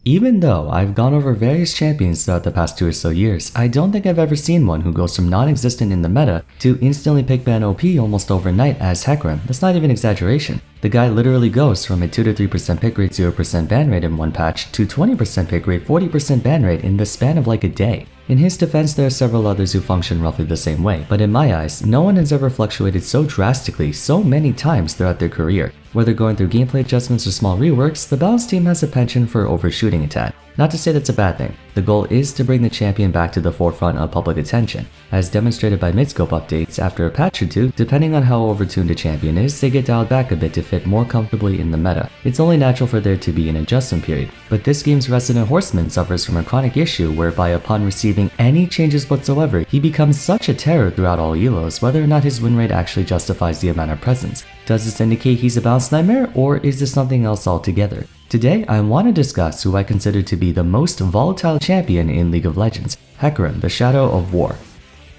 Even though I've gone over various champions throughout the past 2 or so years, I don't think I've ever seen one who goes from non-existent in the meta to instantly pick ban OP almost overnight as Hecarim. That's not even exaggeration. The guy literally goes from a 2 to 3% pick rate, 0% ban rate in one patch to 20% pick rate, 40% ban rate in the span of like a day. In his defense, there are several others who function roughly the same way, but in my eyes, no one has ever fluctuated so drastically so many times throughout their career. Whether going through gameplay adjustments or small reworks, the Balance team has a penchant for overshooting a tad. Not to say that's a bad thing. The goal is to bring the champion back to the forefront of public attention. As demonstrated by mid-scope updates, after a patch or two, depending on how overtuned a champion is, they get dialed back a bit to fit more comfortably in the meta. It's only natural for there to be an adjustment period, but this game's resident horseman suffers from a chronic issue whereby upon receiving any changes whatsoever, he becomes such a terror throughout all elos, whether or not his win rate actually justifies the amount of presence. Does this indicate he's a balance nightmare, or is this something else altogether? Today, I want to discuss who I consider to be the most volatile champion in League of Legends, Hecarim, the Shadow of War.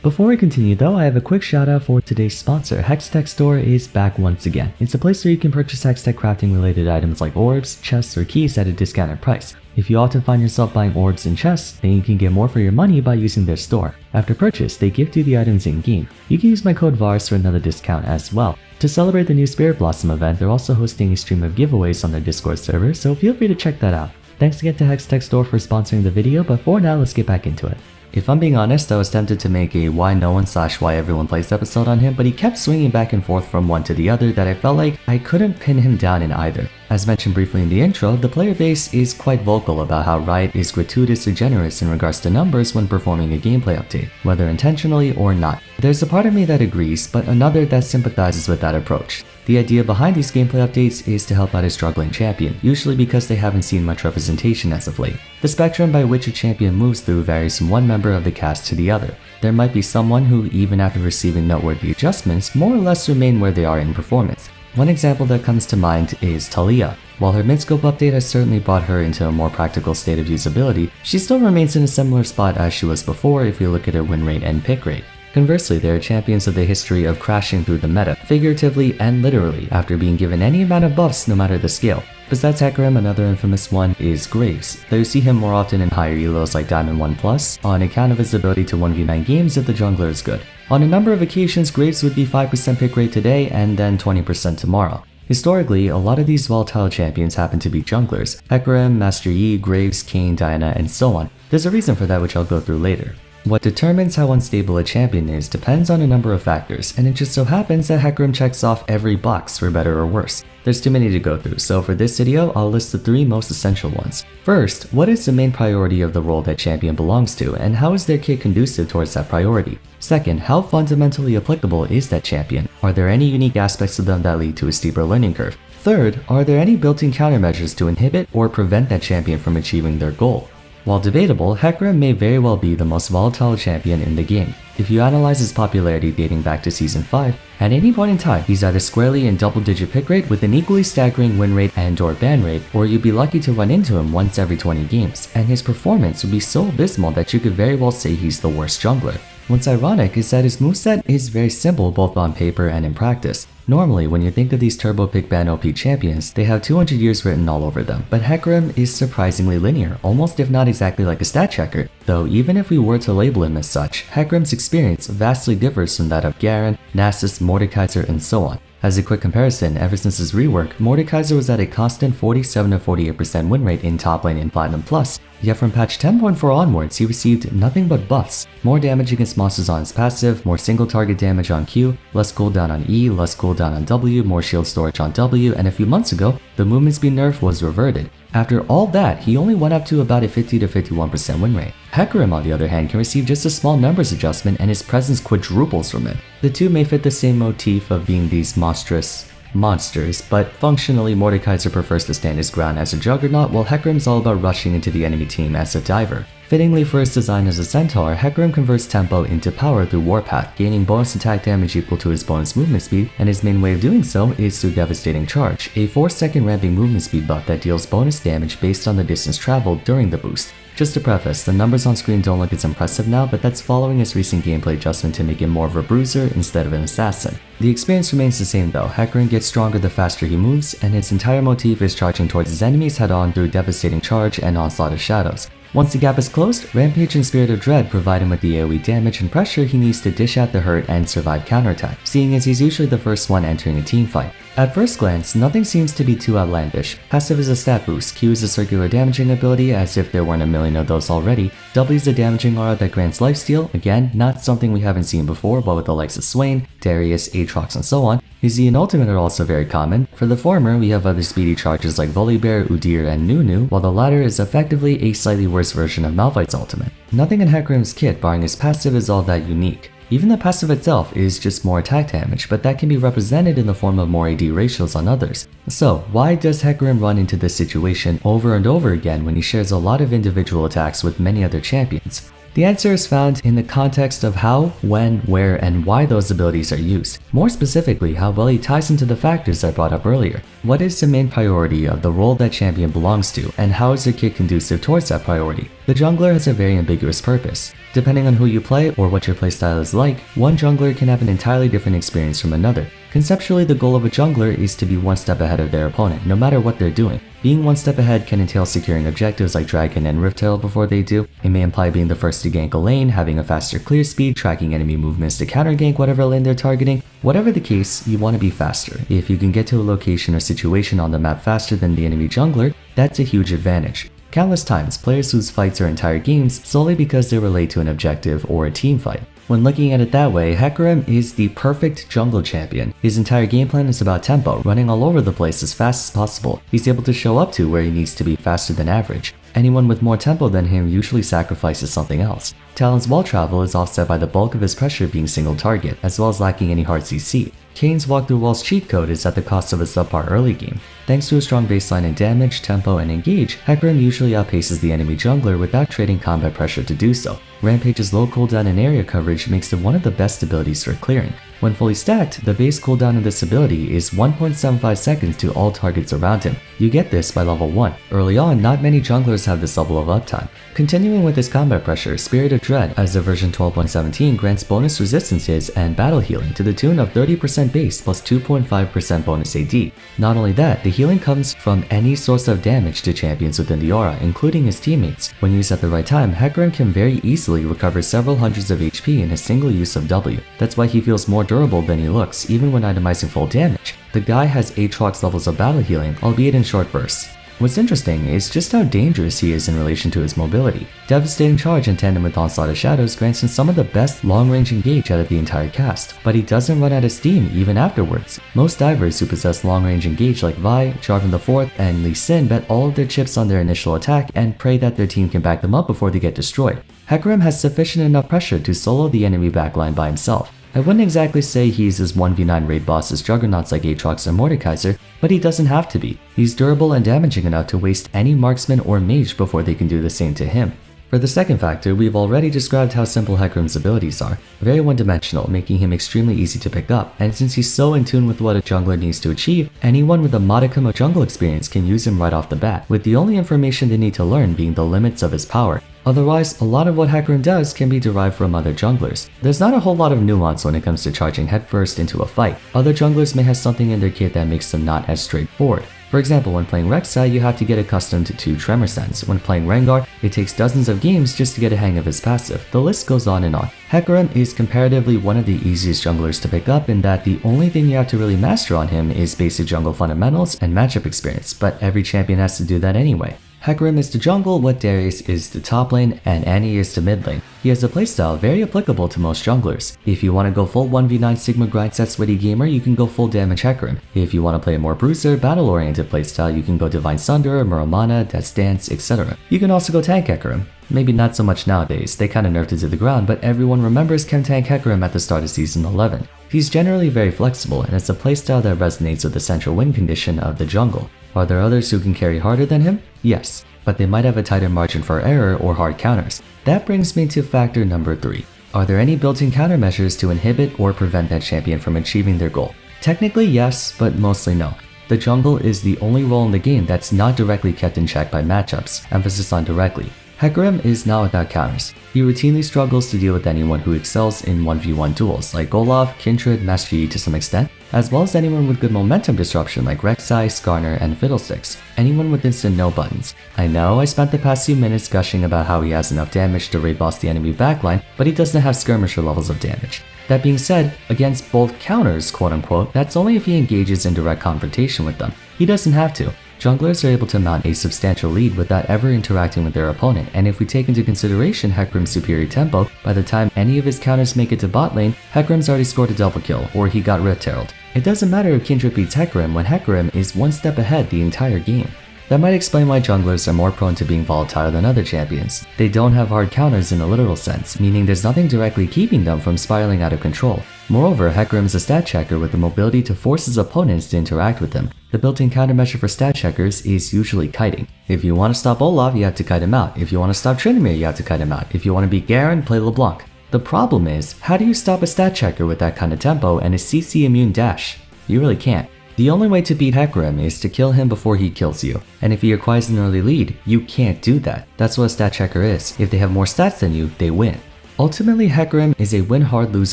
Before I continue though, I have a quick shout out for today's sponsor. Hextech Store is back once again. It's a place where you can purchase Hextech crafting related items like orbs, chests, or keys at a discounted price. If you often find yourself buying orbs and chests, then you can get more for your money by using their store. After purchase, they gift you the items in game. You can use my code Vars for another discount as well. To celebrate the new Spirit Blossom event, they're also hosting a stream of giveaways on their Discord server, so feel free to check that out. Thanks again to Hextech Store for sponsoring the video, but for now, let's get back into it. If I'm being honest, I was tempted to make a why no one / why everyone plays episode on him, but he kept swinging back and forth from one to the other that I felt like I couldn't pin him down in either. As mentioned briefly in the intro, the player base is quite vocal about how Riot is gratuitous or generous in regards to numbers when performing a gameplay update, whether intentionally or not. There's a part of me that agrees, but another that sympathizes with that approach. The idea behind these gameplay updates is to help out a struggling champion, usually because they haven't seen much representation as of late. The spectrum by which a champion moves through varies from one member of the cast to the other. There might be someone who, even after receiving noteworthy adjustments, more or less remain where they are in performance. One example that comes to mind is Talia. While her mid-scope update has certainly brought her into a more practical state of usability, she still remains in a similar spot as she was before if you look at her win rate and pick rate. Conversely, there are champions of the history of crashing through the meta, figuratively and literally, after being given any amount of buffs no matter the scale. Besides Hecarim, another infamous one is Graves, though you see him more often in higher elos like Diamond 1+, on account of his ability to 1v9 games if the jungler is good. On a number of occasions, Graves would be 5% pick rate today and then 20% tomorrow. Historically, a lot of these volatile champions happen to be junglers: Hecarim, Master Yi, Graves, Kayn, Diana, and so on. There's a reason for that which I'll go through later. What determines how unstable a champion is depends on a number of factors, and it just so happens that Hecarim checks off every box for better or worse. There's too many to go through, so for this video, I'll list the 3 most essential ones. First, what is the main priority of the role that champion belongs to, and how is their kit conducive towards that priority? Second, how fundamentally applicable is that champion? Are there any unique aspects of them that lead to a steeper learning curve? Third, are there any built-in countermeasures to inhibit or prevent that champion from achieving their goal? While debatable, Hecarim may very well be the most volatile champion in the game. If you analyze his popularity dating back to Season 5, at any point in time, he's either squarely in double-digit pick rate with an equally staggering win rate and/or ban rate, or you'd be lucky to run into him once every 20 games, and his performance would be so abysmal that you could very well say he's the worst jungler. What's ironic is that his moveset is very simple both on paper and in practice. Normally, when you think of these turbo pick ban OP champions, they have 200 years written all over them, but Hecarim is surprisingly linear, almost if not exactly like a stat checker. Though even if we were to label him as such, Hecarim's experience vastly differs from that of Garen, Nasus, Mordekaiser, and so on. As a quick comparison, ever since his rework, Mordekaiser was at a constant 47 to 48% win rate in top lane in Platinum Plus, yet from patch 10.4 onwards he received nothing but buffs. More damage against monsters on his passive, more single target damage on Q, less cooldown on E, less cooldown on W, more shield storage on W, and a few months ago, the movement speed nerf was reverted. After all that, he only went up to about a 50 to 51% win rate. Hecarim, on the other hand, can receive just a small numbers adjustment and his presence quadruples from it. The two may fit the same motif of being these monstrous monsters, but functionally Mordekaiser prefers to stand his ground as a juggernaut while Hecarim's all about rushing into the enemy team as a diver. Fittingly for his design as a centaur, Hecarim converts tempo into power through Warpath, gaining bonus attack damage equal to his bonus movement speed, and his main way of doing so is through Devastating Charge, a 4-second ramping movement speed buff that deals bonus damage based on the distance traveled during the boost. Just to preface, the numbers on screen don't look as impressive now, but that's following his recent gameplay adjustment to make him more of a bruiser instead of an assassin. The experience remains the same though. Hecarim gets stronger the faster he moves, and his entire motif is charging towards his enemies head-on through Devastating Charge and Onslaught of Shadows. Once the gap is closed, Rampage and Spirit of Dread provide him with the AoE damage and pressure he needs to dish out the hurt and survive counterattack, seeing as he's usually the first one entering a team fight. At first glance, nothing seems to be too outlandish. Passive is a stat boost, Q is a circular damaging ability as if there weren't a million of those already, W is a damaging aura that grants lifesteal, again, not something we haven't seen before but with the likes of Swain, Darius, Aatrox and so on. His E and Ultimate are also very common. For the former, we have other speedy charges like Volibear, Udyr, and Nunu, while the latter is effectively a slightly worse version of Malphite's ultimate. Nothing in Hecarim's kit barring his passive is all that unique. Even the passive itself is just more attack damage, but that can be represented in the form of more AD ratios on others. So, why does Hecarim run into this situation over and over again when he shares a lot of individual attacks with many other champions? The answer is found in the context of how, when, where, and why those abilities are used. More specifically, how well he ties into the factors I brought up earlier. What is the main priority of the role that champion belongs to, and how is your kit conducive towards that priority? The jungler has a very ambiguous purpose. Depending on who you play or what your playstyle is like, one jungler can have an entirely different experience from another. Conceptually, the goal of a jungler is to be one step ahead of their opponent, no matter what they're doing. Being one step ahead can entail securing objectives like Dragon and Riftail before they do. It may imply being the first to gank a lane, having a faster clear speed, tracking enemy movements to counter gank whatever lane they're targeting. Whatever the case, you want to be faster. If you can get to a location or situation on the map faster than the enemy jungler, that's a huge advantage. Countless times, players lose fights or entire games solely because they relate to an objective or a team fight. When looking at it that way, Hecarim is the perfect jungle champion. His entire game plan is about tempo, running all over the place as fast as possible. He's able to show up to where he needs to be faster than average. Anyone with more tempo than him usually sacrifices something else. Talon's wall travel is offset by the bulk of his pressure being single target, as well as lacking any hard CC. Kane's walk through walls cheat code is at the cost of a subpar early game. Thanks to a strong baseline in damage, tempo, and engage, Hecarim usually outpaces the enemy jungler without trading combat pressure to do so. Rampage's low cooldown and area coverage makes it one of the best abilities for clearing. When fully stacked, the base cooldown of this ability is 1.75 seconds to all targets around him. You get this by level 1. Early on, not many junglers have this level of uptime. Continuing with his combat pressure, Spirit of Dread as of version 12.17 grants bonus resistances and battle healing to the tune of 30% base plus 2.5% bonus AD. Not only that, the healing comes from any source of damage to champions within the aura, including his teammates. When used at the right time, Hecarim can very easily recover several hundreds of HP in a single use of W. That's why he feels more durable than he looks, even when itemizing full damage. The guy has Aatrox levels of battle healing, albeit in short bursts. What's interesting is just how dangerous he is in relation to his mobility. Devastating Charge in tandem with Onslaught of Shadows grants him some of the best long-range engage out of the entire cast, but he doesn't run out of steam even afterwards. Most divers who possess long-range engage like Vi, Jarvan IV, and Lee Sin bet all of their chips on their initial attack and pray that their team can back them up before they get destroyed. Hecarim has sufficient enough pressure to solo the enemy backline by himself. I wouldn't exactly say he's as 1v9 raid boss as juggernauts like Aatrox or Mordekaiser, but he doesn't have to be. He's durable and damaging enough to waste any marksman or mage before they can do the same to him. For the second factor, we've already described how simple Hecarim's abilities are, very one-dimensional, making him extremely easy to pick up, and since he's so in tune with what a jungler needs to achieve, anyone with a modicum of jungle experience can use him right off the bat, with the only information they need to learn being the limits of his power. Otherwise, a lot of what Hecarim does can be derived from other junglers. There's not a whole lot of nuance when it comes to charging headfirst into a fight. Other junglers may have something in their kit that makes them not as straightforward. For example, when playing Rek'Sai, you have to get accustomed to Tremor Sense. When playing Rengar, it takes dozens of games just to get a hang of his passive. The list goes on and on. Hecarim is comparatively one of the easiest junglers to pick up in that the only thing you have to really master on him is basic jungle fundamentals and matchup experience, but every champion has to do that anyway. Hecarim is to jungle what Darius is to top lane and Annie is to mid lane. He has a playstyle very applicable to most junglers. If you want to go full 1v9 Sigma grind set sweaty gamer, you can go full damage Hecarim. If you want to play a more bruiser, battle oriented playstyle, you can go Divine Sunder, Muramana, Death's Dance, etc. You can also go tank Hecarim. Maybe not so much nowadays, they kinda nerfed it to the ground, but everyone remembers Chem Tank Hecarim at the start of Season 11. He's generally very flexible, and it's a playstyle that resonates with the central win condition of the jungle. Are there others who can carry harder than him? Yes. but they might have a tighter margin for error or hard counters. That brings me to factor number 3. Are there any built-in countermeasures to inhibit or prevent that champion from achieving their goal? Technically yes, but mostly no. The jungle is the only role in the game that's not directly kept in check by matchups, emphasis on directly. Hecarim is not without counters. He routinely struggles to deal with anyone who excels in 1v1 duels like Olaf, Kindred, Master Yi to some extent, as well as anyone with good momentum disruption like Rek'Sai, Skarner, and Fiddlesticks, anyone with instant no buttons. I know I spent the past few minutes gushing about how he has enough damage to raid boss the enemy backline, but he doesn't have skirmisher levels of damage. That being said, against both counters, quote unquote, that's only if he engages in direct confrontation with them. He doesn't have to. Junglers are able to mount a substantial lead without ever interacting with their opponent, and if we take into consideration Hecarim's superior tempo, by the time any of his counters make it to bot lane, Hecarim's already scored a double kill, or he got Rift Herald. It doesn't matter if Kindred beats Hecarim when Hecarim is one step ahead the entire game. That might explain why junglers are more prone to being volatile than other champions. They don't have hard counters in a literal sense, meaning there's nothing directly keeping them from spiraling out of control. Moreover, Hecarim is a stat checker with the mobility to force his opponents to interact with him. The built-in countermeasure for stat checkers is usually kiting. If you want to stop Olaf, you have to kite him out. If you want to stop Tryndamere, you have to kite him out. If you want to beat Garen, play LeBlanc. The problem is, how do you stop a stat checker with that kind of tempo and a CC immune dash? You really can't. The only way to beat Hecarim is to kill him before he kills you, and if he acquires an early lead, you can't do that. That's what a stat checker is. If they have more stats than you, they win. Ultimately, Hecarim is a win hard lose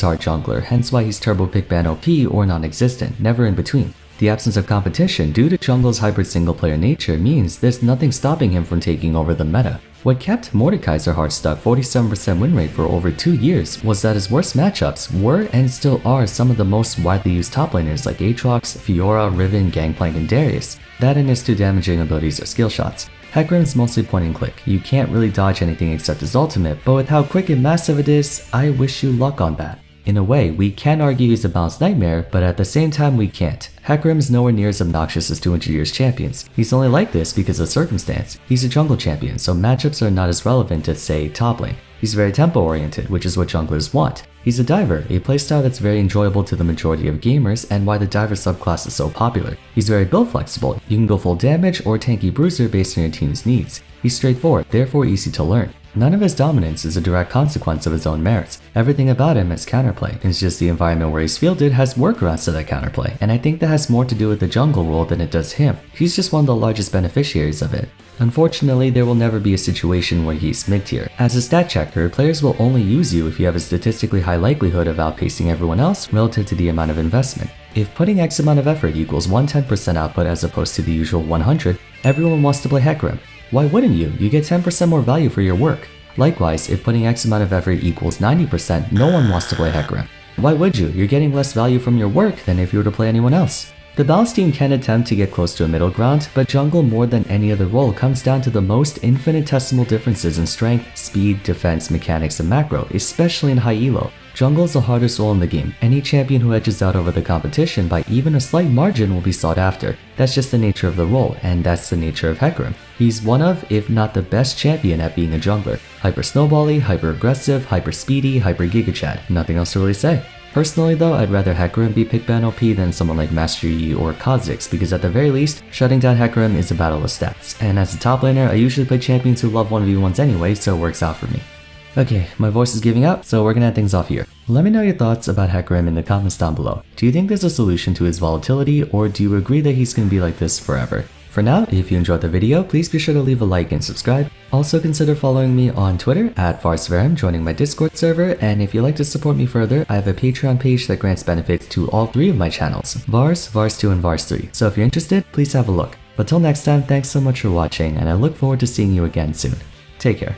hard jungler, hence why he's turbo pick ban OP or non-existent, never in between. The absence of competition due to jungle's hybrid single player nature means there's nothing stopping him from taking over the meta. What kept Mordekaiser Heartstuck 47% win rate for over 2 years was that his worst matchups were and still are some of the most widely used top laners like Aatrox, Fiora, Riven, Gangplank, and Darius. That and his 2 damaging abilities are skill shots. Hecarim's mostly point and click. You can't really dodge anything except his ultimate, but with how quick and massive it is, I wish you luck on that. In a way, we can argue he's a balanced nightmare, but at the same time we can't. Hecarim is nowhere near as obnoxious as 200 years champions. He's only like this because of circumstance. He's a jungle champion, so matchups are not as relevant as, say, top lane. He's very tempo oriented, which is what junglers want. He's a diver, a playstyle that's very enjoyable to the majority of gamers and why the diver subclass is so popular. He's very build flexible. You can go full damage or tanky bruiser based on your team's needs. He's straightforward, therefore easy to learn. None of his dominance is a direct consequence of his own merits. Everything about him is counterplay. It's just the environment where he's fielded has workarounds to that counterplay, and I think that has more to do with the jungle role than it does him. He's just one of the largest beneficiaries of it. Unfortunately, there will never be a situation where he's mid-tier. As a stat checker, players will only use you if you have a statistically high likelihood of outpacing everyone else relative to the amount of investment. If putting X amount of effort equals 110% output as opposed to the usual 100, everyone wants to play Hecarim. Why wouldn't you? You get 10% more value for your work. Likewise, if putting X amount of effort equals 90%, no one wants to play Hecarim. Why would you? You're getting less value from your work than if you were to play anyone else. The balanced team can attempt to get close to a middle ground, but jungle more than any other role comes down to the most infinitesimal differences in strength, speed, defense, mechanics, and macro, especially in high elo. Jungle is the hardest role in the game. Any champion who edges out over the competition by even a slight margin will be sought after. That's just the nature of the role, and that's the nature of Hecarim. He's one of, if not the best champion at being a jungler. Hyper snowbally, hyper aggressive, hyper speedy, hyper gigachad. Nothing else to really say. Personally though, I'd rather Hecarim be pick ban OP than someone like Master Yi or Kha'Zix, because at the very least, shutting down Hecarim is a battle of stats. And as a top laner, I usually play champions who love 1v1s anyway, so it works out for me. Okay, my voice is giving out, so we're gonna end things off here. Let me know your thoughts about Hecarim in the comments down below. Do you think there's a solution to his volatility, or do you agree that he's gonna be like this forever? For now, if you enjoyed the video, please be sure to leave a like and subscribe. Also consider following me on Twitter at Vars, joining my Discord server, and if you'd like to support me further, I have a Patreon page that grants benefits to all 3 of my channels, Vars, Vars 2, and Vars 3. So if you're interested, please have a look. But till next time, thanks so much for watching, and I look forward to seeing you again soon. Take care.